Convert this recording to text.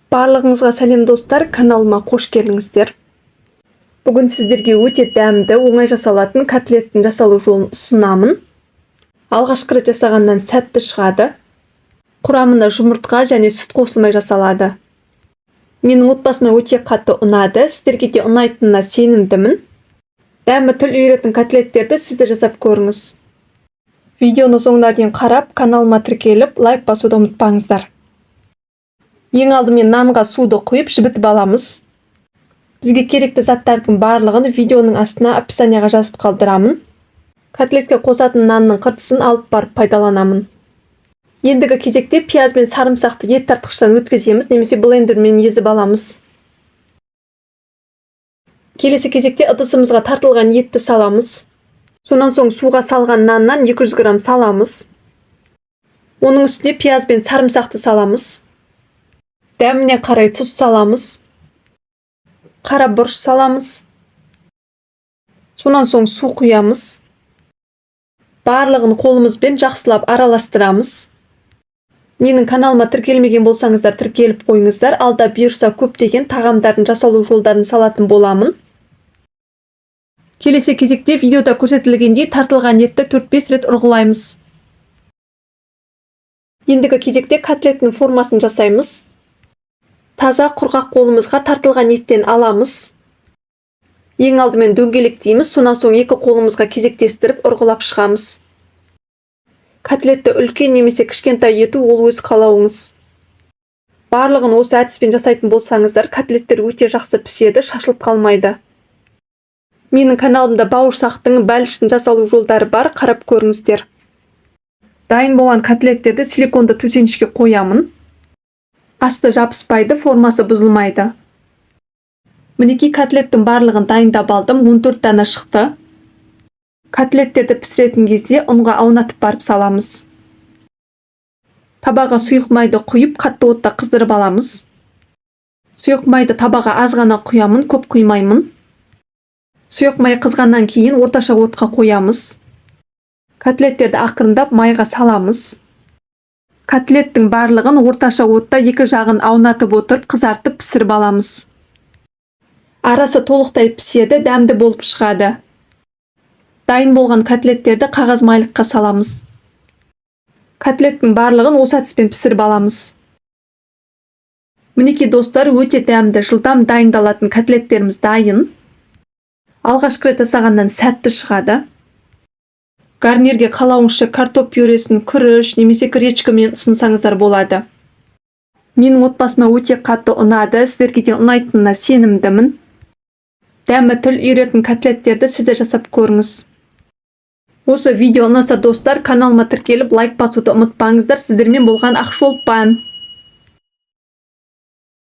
Барлығыңызға сәлем достар, каналыма қош келдіңіздер. Бүгін сіздерге өте дәмді, оңай жасалатын котлеттің жасалу жолын ұсынамын. Алғашқы рет жасағаннан сәтті шығады. Құрамына жұмыртқа және сүт қосылмай жасалады. Менің отбасыма өте қатты ұнады, сіздерге де ұнайтынына сенімдімін. Дәмі тіл үйіретін котлеттерді сіз де жасап көріңіз. Видеоны соңына дейін қарап, каналыма тіркеліп, лайк басуды ұмытпаңыздар. Ең алдымен нанға суды құйып жібітіп аламыз. Бізге керекті заттардың барлығын видеоның астына описанияға жазып қалдырамын. Котлетке қосатын нанның қыртысын алып барып пайдаланамын. Ендігі кезекте пияз бен сарымсақты ет тартқыштан өткіземіз, немесе блендермен езіп аламыз. Келесі кезекте ыдысымызға тартылған етті саламыз. Сонан соң суға салған наннан 200 грамм саламыз. Оның үстіне пияз бен сарымсақты саламыз. Дәміне қарай тұз саламыз. Қара бұрыш саламыз. Сонан соң су құямыз. Барлығын қолымызбен жақсылап араластырамыз. Менің каналыма тіркелмеген болсаңыздар, тіркеліп қойыңыздар. Алда бұйырса көптеген тағамдардың жасалу жолдарын салатын боламын. Келесі кезекте видеода көрсетілгендей тартылған етті 4-5 рет ұрғылаймыз. Ендігі кезекте котлеттің формасын жасаймыз. Таза құрғақ қолымызға тартылған еттен аламыз. Ең алдымен дөңгелектейміз, сонан соң екі қолымызға кезектестіріп ұрғылап шығамыз. Котлетті үлкен немесе кішкентай ету ол өз қалауыңыз. Барлығын осы әдіспен жасайтын болсаңыздар, котлеттер өте жақсы піседі, шашылып қалмайды. Менің каналымда бауырсақтың, бәліштің жасалу жолдары бар, қарап көріңіздер. Дайын болған котлеттерді силиконды төсенішке қоямын. Асты жабыспайды, формасы бұзылмайды. Мінекей котлеттің барлығын дайындап алдым, 14 дана шықты. Котлеттерді пісіретін кезде ұнға аунатып барып саламыз. Табаға сұйық майды құйып, қатты отта қыздырып аламыз. Сұйық майды табаға аз ғана құямын, көп құймаймын. Сұйық май қызғаннан кейін орташа отқа қоямыз. Котлеттерді ақырындап майға саламыз. Котлеттің барлығын орташа отта екі жағын аунатып отырып қызартып пісіріп аламыз. Арасы толықтай піседі, дәмді болып шығады. Дайын болған котлеттерді қағаз майлыққа саламыз. Котлеттің барлығын осы әдіспен пісіріп аламыз. Мінекей достар, өте дәмді, жылдам дайындалатын котлеттеріміз дайын. Алғашқы рет жасағаннан сәтті шығады. Гарнирге қалауыңызша картоп пюресін, күріш немесе гречкамен ұсынсаңыздар болады. Менің отбасыма өте қатты ұнады, сіздерге де ұнайтынына сенімдімін. Дәмі тіл үйіретін котлеттерді сіз де жасап көріңіз. Осы видео ұнаса достар, каналыма тіркеліп лайк басуды ұмытпаңыздар. Сіздермен болған Ақшолпан.